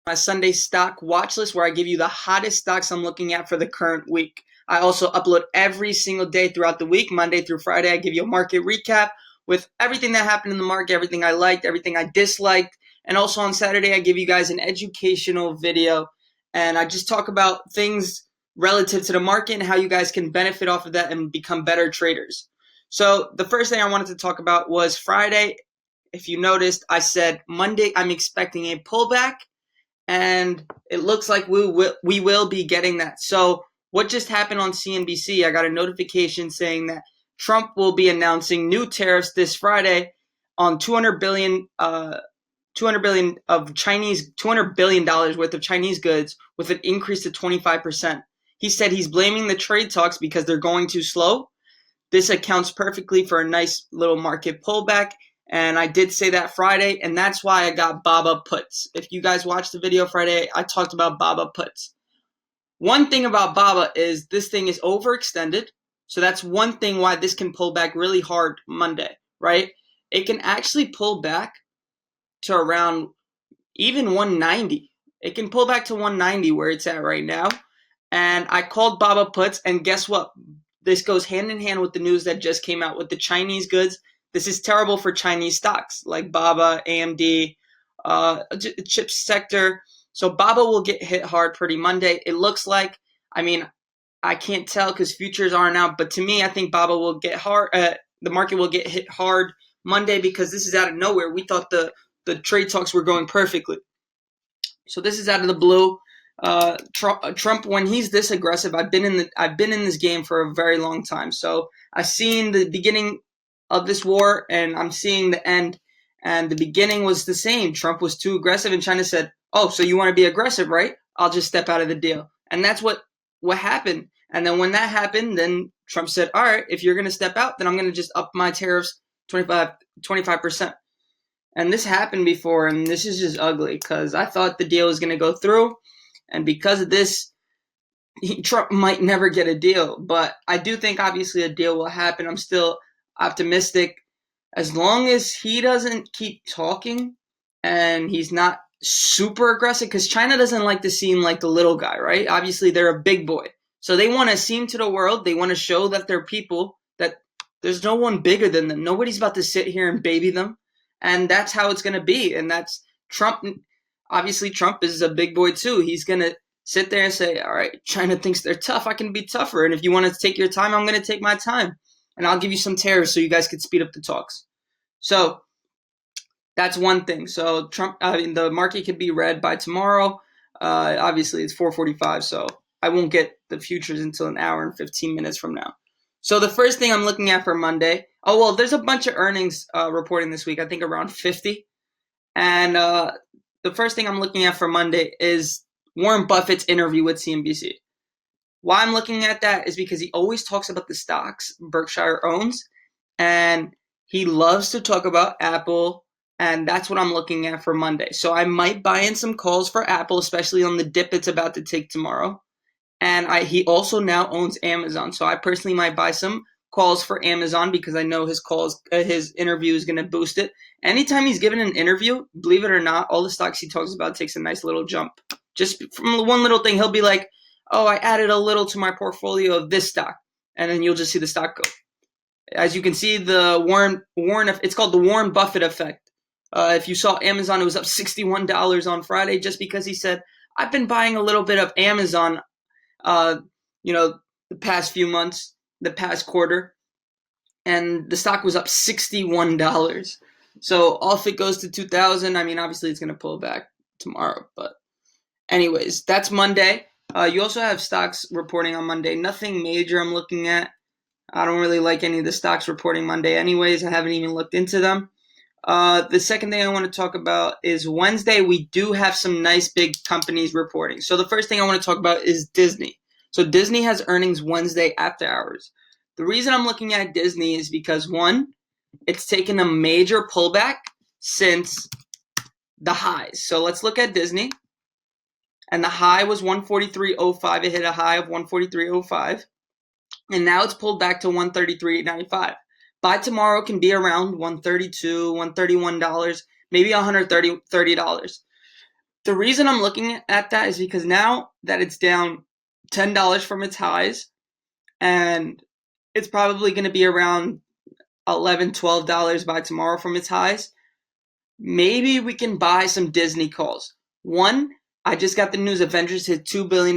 my Sunday stock watch list where I give you the hottest stocks I'm looking at for the current week. I also upload every single day throughout the week, Monday through Friday. I give you a market recap with everything that happened in the market, everything I liked, everything I disliked. And also on Saturday, I give you guys an educational video. And I just talk about things relative to the market and how you guys can benefit off of that and become better traders. So the first thing I wanted to talk about was Friday. If you noticed, I said Monday I'm expecting a pullback, and it looks like we will be getting that. So what just happened on CNBC? I got a notification saying that Trump will be announcing new tariffs this Friday on 200 billion dollars worth of Chinese goods with an increase to 25%. He said he's blaming the trade talks because they're going too slow. This accounts perfectly for a nice little market pullback. And I did say that Friday, and that's why I got BABA puts. If you guys watched the video Friday, I talked about BABA puts. One thing about BABA is this thing is overextended. So that's one thing why this can pull back really hard Monday, right? It can actually pull back to around even 190. It can pull back to 190 where it's at right now. And I called BABA puts, and guess what? This goes hand in hand with the news that just came out with the Chinese goods. This is terrible for Chinese stocks like BABA, AMD, chip sector. So BABA will get hit hard pretty Monday. It looks like, I mean, I can't tell because futures aren't out, but to me, I think BABA will get hard. The market will get hit hard Monday because this is out of nowhere. We thought the trade talks were going perfectly. So this is out of the blue. Trump, when he's this aggressive, I've been in this game for a very long time. So I've seen the beginning of this war, and I'm seeing the end. And the beginning was the same. Trump was too aggressive, and China said, "Oh, so you want to be aggressive, right? I'll just step out of the deal." And that's what happened. And then when that happened, then Trump said, "All right, if you're going to step out, then I'm going to just up my tariffs 25%." And this happened before, and this is just ugly because I thought the deal was going to go through. And because of this, Trump might never get a deal. But I do think, obviously, a deal will happen. I'm still optimistic. As long as he doesn't keep talking and he's not super aggressive, because China doesn't like to seem like the little guy, right? Obviously, they're a big boy. So they want to seem to the world, they want to show that they're people, that there's no one bigger than them. Nobody's about to sit here and baby them. And that's how it's going to be. And that's Trump. Obviously, Trump is a big boy too. He's going to sit there and say, all right, China thinks they're tough. I can be tougher. And if you want to take your time, I'm going to take my time. And I'll give you some tariffs so you guys can speed up the talks. So that's one thing. So the market could be red by tomorrow. Obviously, it's 4:45, so I won't get the futures until an hour and 15 minutes from now. So the first thing I'm looking at for Monday, oh, well, there's a bunch of earnings reporting this week, I think around 50. And the first thing I'm looking at for Monday is Warren Buffett's interview with CNBC. Why I'm looking at that is because he always talks about the stocks Berkshire owns, and he loves to talk about Apple, and that's what I'm looking at for Monday. So I might buy in some calls for Apple, especially on the dip it's about to take tomorrow. And he also now owns Amazon. So I personally might buy some calls for Amazon because I know his interview is going to boost it. Anytime he's given an interview, believe it or not, all the stocks he talks about takes a nice little jump. Just from one little thing, he'll be like, "Oh, I added a little to my portfolio of this stock." And then you'll just see the stock go. As you can see, the it's called the Warren Buffett effect. If you saw Amazon, it was up $61 on Friday just because he said, "I've been buying a little bit of Amazon, the past few months, the past quarter," and the stock was up $61. So if it goes to 2,000, I mean, obviously it's going to pull back tomorrow. But anyways, that's Monday. You also have stocks reporting on Monday. Nothing major I'm looking at. I don't really like any of the stocks reporting Monday anyways. I haven't even looked into them. The second thing I want to talk about is Wednesday. We do have some nice big companies reporting. So the first thing I want to talk about is Disney. So Disney has earnings Wednesday after hours. The reason I'm looking at Disney is because, one, it's taken a major pullback since the highs. So let's look at Disney. And the high was 143.05. It hit a high of 143.05. And now it's pulled back to 133.95. By tomorrow, it can be around $132, $131, maybe $130. The reason I'm looking at that is because now that it's down $10 from its highs, and it's probably going to be around $11, $12 by tomorrow from its highs, maybe we can buy some Disney calls. One, I just got the news Avengers hit $2 billion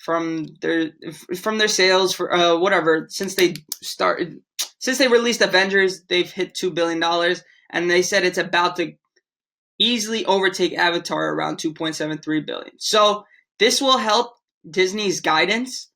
from their sales for whatever since they released Avengers, they've hit $2 billion, and they said it's about to easily overtake Avatar around 2.73 billion. So this will help Disney's guidance,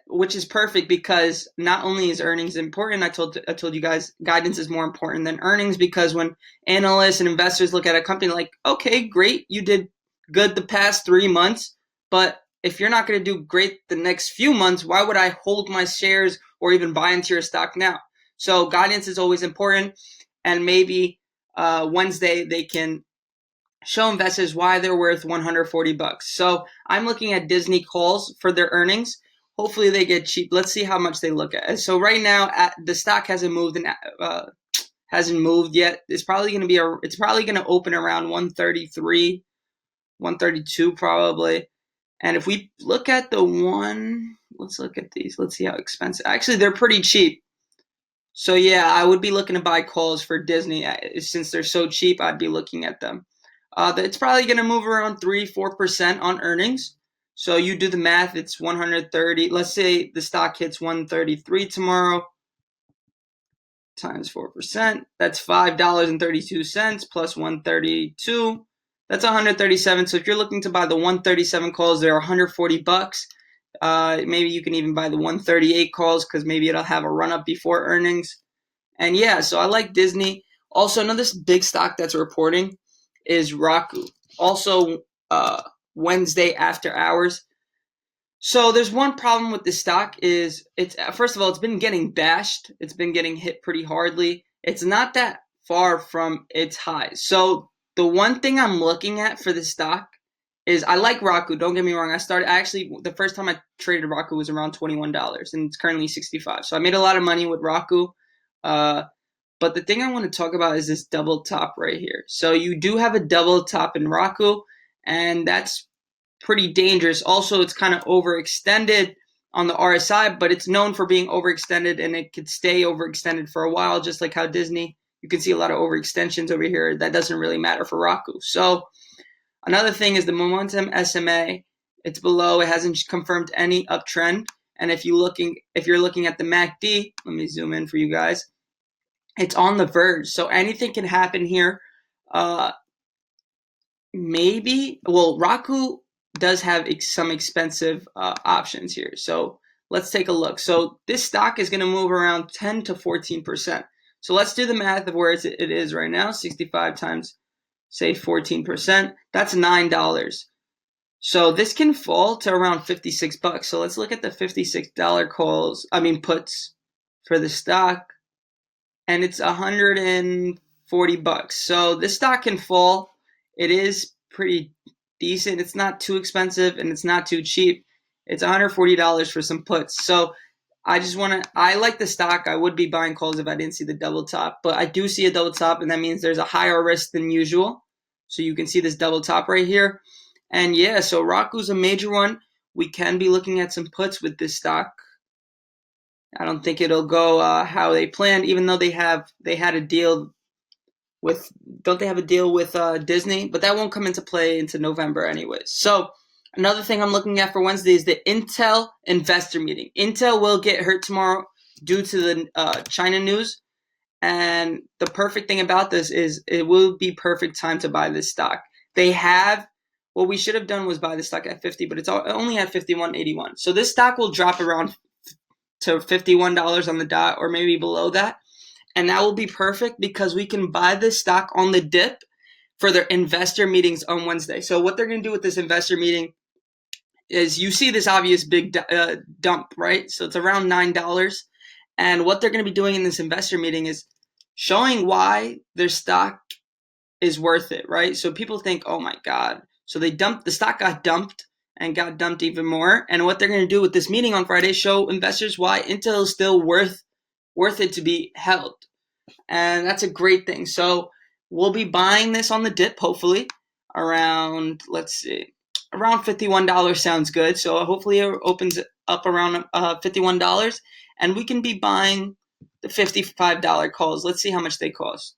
which is perfect because not only is earnings important, I told you guys guidance is more important than earnings, because when analysts and investors look at a company like, okay, great, you did good the past 3 months, but if you're not going to do great the next few months, why would I hold my shares or even buy into your stock now? So guidance is always important, and maybe Wednesday they can show investors why they're worth $140. So I'm looking at Disney calls for their earnings. Hopefully they get cheap. Let's see how much they look at. So right now the stock hasn't moved yet. It's probably going to open around 133, 132 probably. And if we look at let's look at these. Let's see how expensive. Actually, they're pretty cheap. So yeah, I would be looking to buy calls for Disney since they're so cheap. I'd be looking at them. It's probably going to move around 3-4% on earnings. So you do the math. It's 130. Let's say the stock hits 133 tomorrow times 4%. That's $5.32 plus 132. That's 137. So if you're looking to buy the 137 calls, they're $140. Maybe you can even buy the 138 calls because maybe it'll have a run up before earnings. And yeah, so I like Disney. Also, another big stock that's reporting is Roku. Also, Wednesday after hours. So there's one problem with this stock is first of all, it's been getting bashed. It's been getting hit pretty hardly. It's not that far from its highs. So the one thing I'm looking at for the stock is I like Roku. Don't get me wrong. The first time I traded Roku was around $21, and it's currently $65. So I made a lot of money with Roku. But the thing I want to talk about is this double top right here. So you do have a double top in Roku, and that's pretty dangerous. Also, it's kind of overextended on the RSI, but it's known for being overextended, and it could stay overextended for a while, just like how Disney, you can see a lot of overextensions over here. That doesn't really matter for Roku. So another thing is the momentum SMA. It's below. It hasn't confirmed any uptrend. And if you're looking at the MACD, let me zoom in for you guys. It's on the verge, so anything can happen here. Roku does have some expensive options here. So let's take a look. So this stock is going to move around 10 to 14%. So let's do the math of where it is right now. 65 times, say 14%. That's $9. So this can fall to around $56. So let's look at the $56 puts for the stock. And it's $140. So this stock can fall. It is pretty decent. It's not too expensive and it's not too cheap. It's $140 for some puts. So I like the stock. I would be buying calls if I didn't see the double top, but I do see a double top, and that means there's a higher risk than usual. So you can see this double top right here. And yeah, so Roku's a major one. We can be looking at some puts with this stock. I don't think it'll go how they planned, even though they had a deal with. Don't they have a deal with Disney? But that won't come into play into November anyways. So another thing I'm looking at for Wednesday is the Intel investor meeting. Intel will get hurt tomorrow due to the China news. And the perfect thing about this is it will be perfect time to buy this stock. What we should have done was buy the stock at 50, but it's only at 51.81. So this stock will drop around to $51 on the dot, or maybe below that. And that will be perfect because we can buy this stock on the dip for their investor meetings on Wednesday. So what they're going to do with this investor meeting is you see this obvious big dump, right? So it's around $9. And what they're going to be doing in this investor meeting is showing why their stock is worth it, right? So people think, oh my God. So the stock got dumped and got dumped even more. And what they're going to do with this meeting on Friday, show investors why Intel is still worth it to be held. And that's a great thing. So we'll be buying this on the dip, hopefully, around, let's see, around $51 sounds good. So hopefully it opens up around $51, and we can be buying the $55 calls. Let's see how much they cost.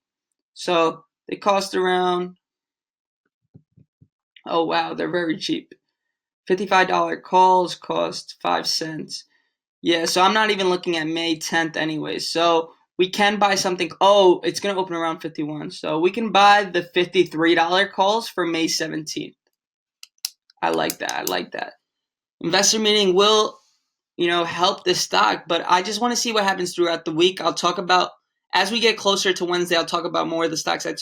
So they cost around, oh wow, they're very cheap. $55 calls cost 5 cents. Yeah, so I'm not even looking at May 10th anyway. So we can buy something. Oh, it's going to open around 51. So we can buy the $53 calls for May 17th. I like that. I like that. Investor meeting will, help this stock, but I just want to see what happens throughout the week. I'll talk about, as we get closer to Wednesday, I'll talk about more of the stocks I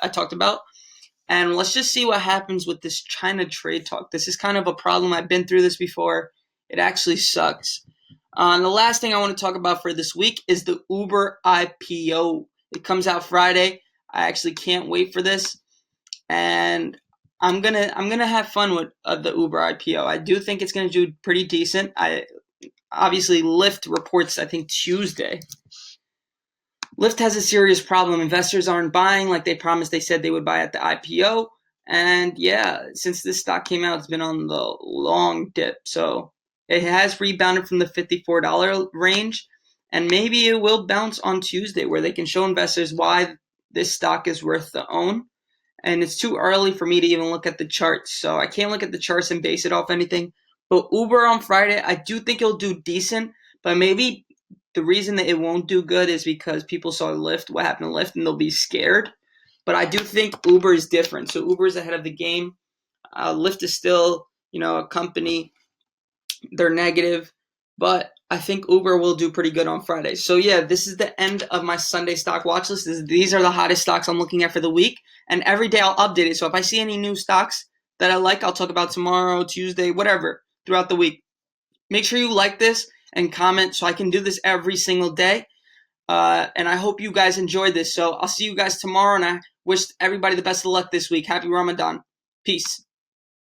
talked about. And let's just see what happens with this China trade talk. This is kind of a problem. I've been through this before. It actually sucks. And the last thing I want to talk about for this week is the Uber IPO. It comes out Friday. I actually can't wait for this, and I'm gonna have fun with the Uber IPO. I do think it's gonna do pretty decent. I obviously Lyft reports, I think, Tuesday. Lyft has a serious problem. Investors aren't buying like they promised. They said they would buy at the IPO, and yeah, since this stock came out, it's been on the long dip. So it has rebounded from the $54 range, and maybe it will bounce on Tuesday, where they can show investors why this stock is worth the own. And it's too early for me to even look at the charts, so I can't look at the charts and base it off anything. But Uber on Friday, I do think it'll do decent, but maybe the reason that it won't do good is because people saw Lyft, what happened to Lyft, and they'll be scared. But I do think Uber is different. So Uber is ahead of the game. Lyft is still, a company. They're negative, but I think Uber will do pretty good on Friday. So yeah, this is the end of my Sunday stock watch list. These are the hottest stocks I'm looking at for the week, and every day I'll update it. So if I see any new stocks that I like, I'll talk about tomorrow, Tuesday, whatever, throughout the week. Make sure you like this and comment so I can do this every single day. And I hope you guys enjoyed this. So I'll see you guys tomorrow, and I wish everybody the best of luck this week. Happy Ramadan. Peace.